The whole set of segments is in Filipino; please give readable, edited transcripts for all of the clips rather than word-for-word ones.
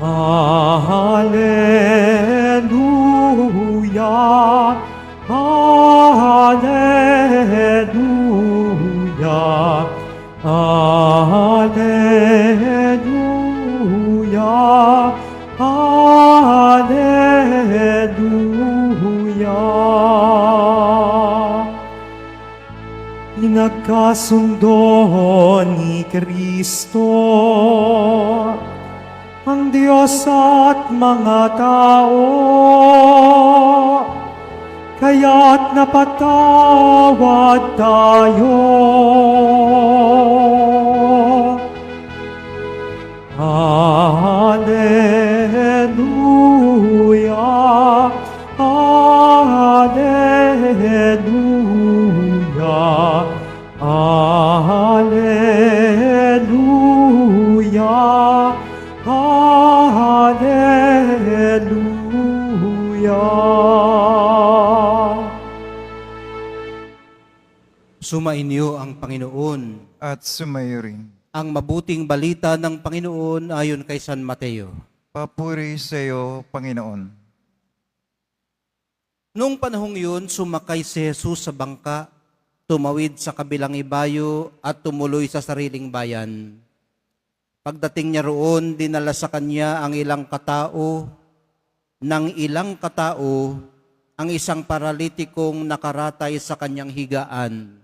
Hallelujah, Hallelujah, Hallelujah, Hallelujah. Pinagkasundo ni Kristo ang Diyos at mga tao, kaya't napatawad tayo. Hallelujah, Hallelujah, Hallelujah, Hallelujah. Sumainyo ang Panginoon. At sumayo rin. Ang mabuting balita ng Panginoon ayon kay San Mateo. Papuri sa iyo, Panginoon. Noong panahong yun, sumakay si Jesus sa bangka, tumawid sa kabilang ibayo at tumuloy sa sariling bayan. Pagdating niya roon, dinala sa kanya ang ilang katao, ang isang paralitikong nakaratay sa kanyang higaan.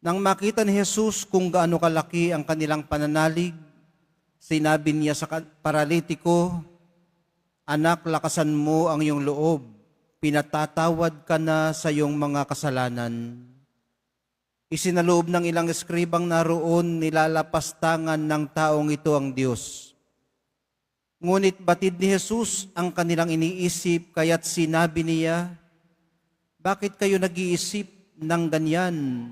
Nang makita ni Jesus kung gaano kalaki ang kanilang pananalig, sinabi niya sa paralitiko, "Anak, lakasan mo ang iyong loob. Pinatatawad ka na sa iyong mga kasalanan." Isinaloob ng ilang eskribang naroon, nilalapastangan ng taong ito ang Diyos. Ngunit batid ni Jesus ang kanilang iniisip, kaya't sinabi niya, "Bakit kayo nag-iisip ng ganyan?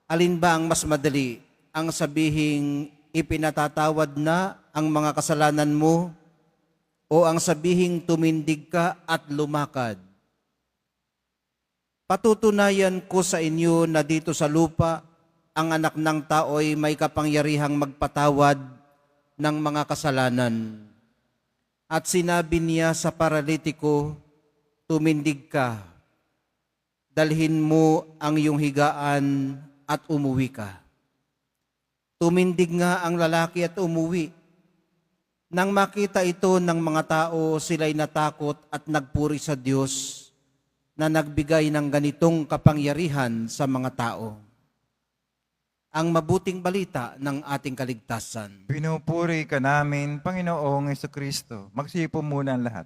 Alin ba ang mas madali? Ang sabihing ipinatatawad na ang mga kasalanan mo o ang sabihing tumindig ka at lumakad? Patutunayan ko sa inyo na dito sa lupa, ang anak ng tao ay may kapangyarihang magpatawad ng mga kasalanan." At sinabi niya sa paralitiko, "Tumindig ka, dalhin mo ang iyong higaan at umuwi ka." Tumindig nga ang lalaki at umuwi. Nang makita ito ng mga tao, sila'y natakot at nagpuri sa Diyos na nagbigay ng ganitong kapangyarihan sa mga tao. Ang mabuting balita ng ating kaligtasan. Pinupuri ka namin, Panginoong Jesucristo. Magsipo muna ang lahat.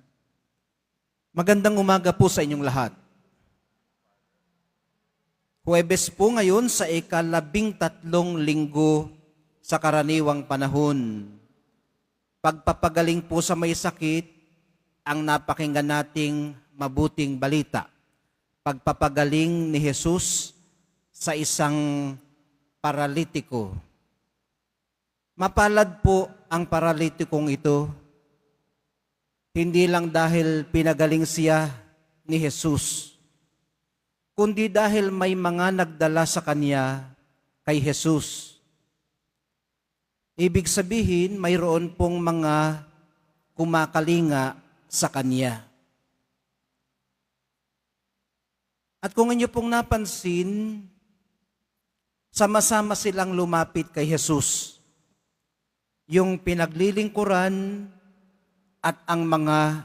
Magandang umaga po sa inyong lahat. Huwebes po ngayon sa ika-13 linggo sa karaniwang panahon. Pagpapagaling po sa may sakit ang napakinggan nating mabuting balita. Pagpapagaling ni Jesus sa isang paralitiko. Mapalad po ang paralitikong ito, hindi lang dahil pinagaling siya ni Jesus, kundi dahil may mga nagdala sa kanya kay Jesus. Ibig sabihin, mayroon pong mga kumakalinga sa kanya. At kung inyo pong napansin, sama-sama silang lumapit kay Jesus. Yung pinaglilingkuran at ang mga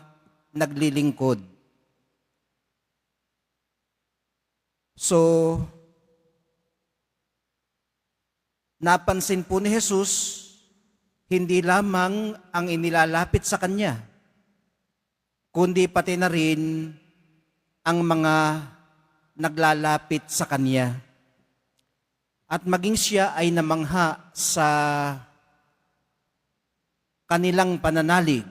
naglilingkod. So, napansin po ni Jesus, hindi lamang ang inilalapit sa Kanya, kundi pati na rin ang mga naglalapit sa Kanya. At maging siya ay namangha sa kanilang pananalig.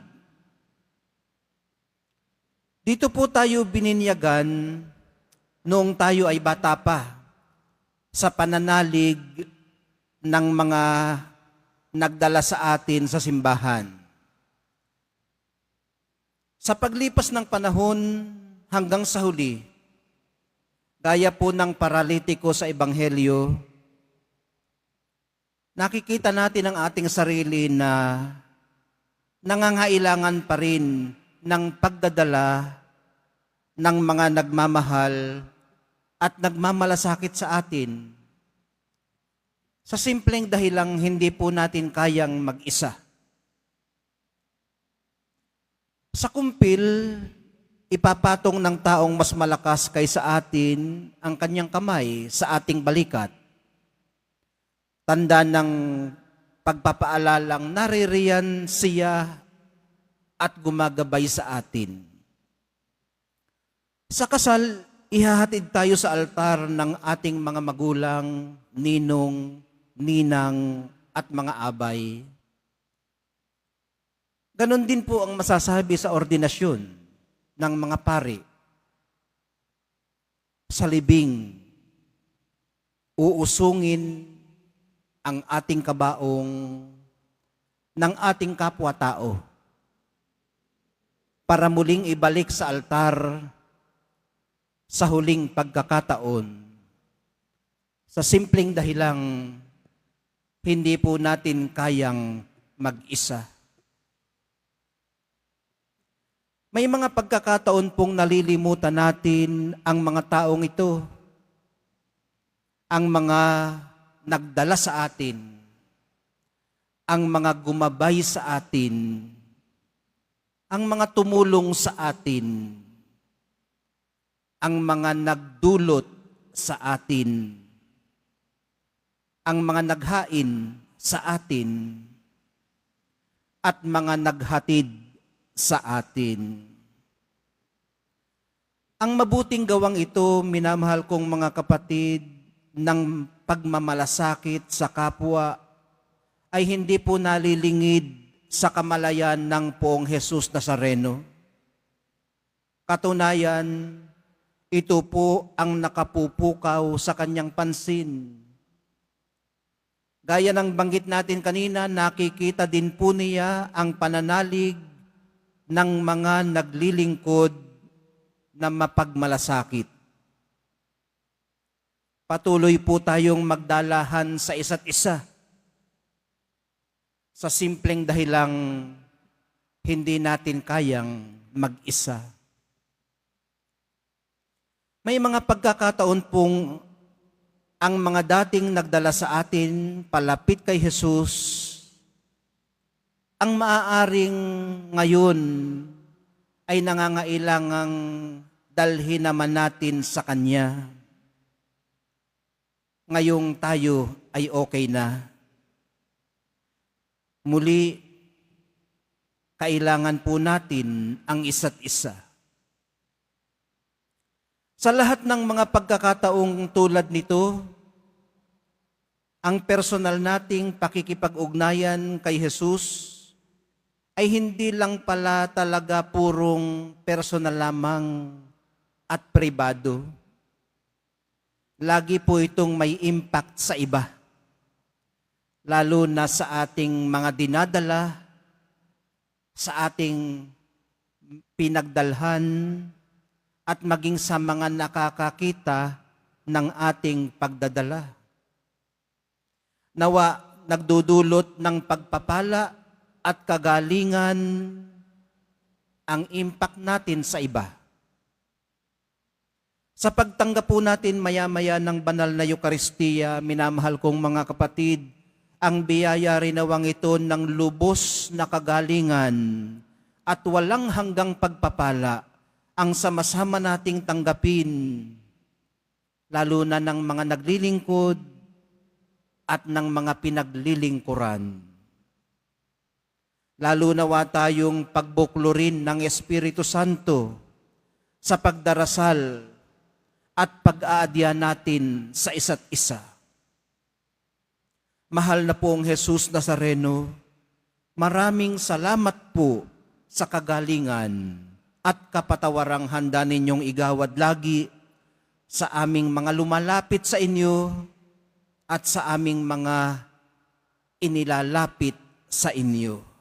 Dito po tayo bininyagan noong tayo ay bata pa sa pananalig ng mga nagdala sa atin sa simbahan. Sa paglipas ng panahon hanggang sa huli, gaya po ng paralitiko sa Ebanghelyo, nakikita natin ang ating sarili na nangangailangan pa rin ng pagdadala ng mga nagmamahal at nagmamalasakit sa atin. Sa simpleng dahilang hindi po natin kayang mag-isa. Sa kumpil, ipapatong ng taong mas malakas kaysa atin ang kanyang kamay sa ating balikat. Tanda ng pagpapaalalang naririyan siya at gumagabay sa atin. Sa kasal, ihahatid tayo sa altar ng ating mga magulang, ninong, ninang, at mga abay. Ganon din po ang masasabi sa ordinasyon ng mga pari. Sa libing, uusungin ang ating kabaong ng ating kapwa-tao para muling ibalik sa altar sa huling pagkakataon. Sa simpleng dahilang hindi po natin kayang mag-isa. May mga pagkakataon pong nalilimutan natin ang mga taong ito, ang mga nagdala sa atin, ang mga gumabay sa atin, ang mga tumulong sa atin, ang mga nagdulot sa atin, ang mga naghain sa atin, at mga naghatid sa atin. Ang mabuting gawang ito, minamahal kong mga kapatid, ng pagmamalasakit sa kapwa ay hindi po nalilingid sa kamalayan ng Poong Jesus Nazareno. Katunayan, ito po ang nakapupukaw sa kanyang pansin. Gaya ng banggit natin kanina, nakikita din po niya ang pananalig ng mga naglilingkod na mapagmalasakit. Patuloy po tayong magdalahan sa isa't isa sa simpleng dahilang hindi natin kayang mag-isa. May mga pagkakataon pong ang mga dating nagdala sa atin palapit kay Jesus, ang maaaring ngayon ay nangangailangang dalhin naman natin sa Kanya. Ngayong tayo ay okay na. Muli, kailangan po natin ang isa't isa. Sa lahat ng mga pagkakataong tulad nito, ang personal nating pakikipag-ugnayan kay Jesus ay hindi lang pala talaga purong personal lamang at pribado. Lagi po itong may impact sa iba, lalo na sa ating mga dinadala, sa ating pinagdalhan, at maging sa mga nakakakita ng ating pagdadala. Nawa nagdudulot ng pagpapala at kagalingan ang impact natin sa iba. Sa pagtanggap po natin maya-maya ng banal na Eucharistia, minamahal kong mga kapatid, ang biyaya rinawang ito ng lubos na kagalingan at walang hanggang pagpapala ang sama-sama nating tanggapin, lalo na ng mga naglilingkod at ng mga pinaglilingkuran. Lalo nawa tayong pagbuklurin ng Espiritu Santo sa pagdarasal at pag-aadya natin sa isa't isa. Mahal na pong Jesus Nazareno, maraming salamat po sa kagalingan at kapatawarang handa ninyong igawad lagi sa aming mga lumalapit sa inyo at sa aming mga inilalapit sa inyo.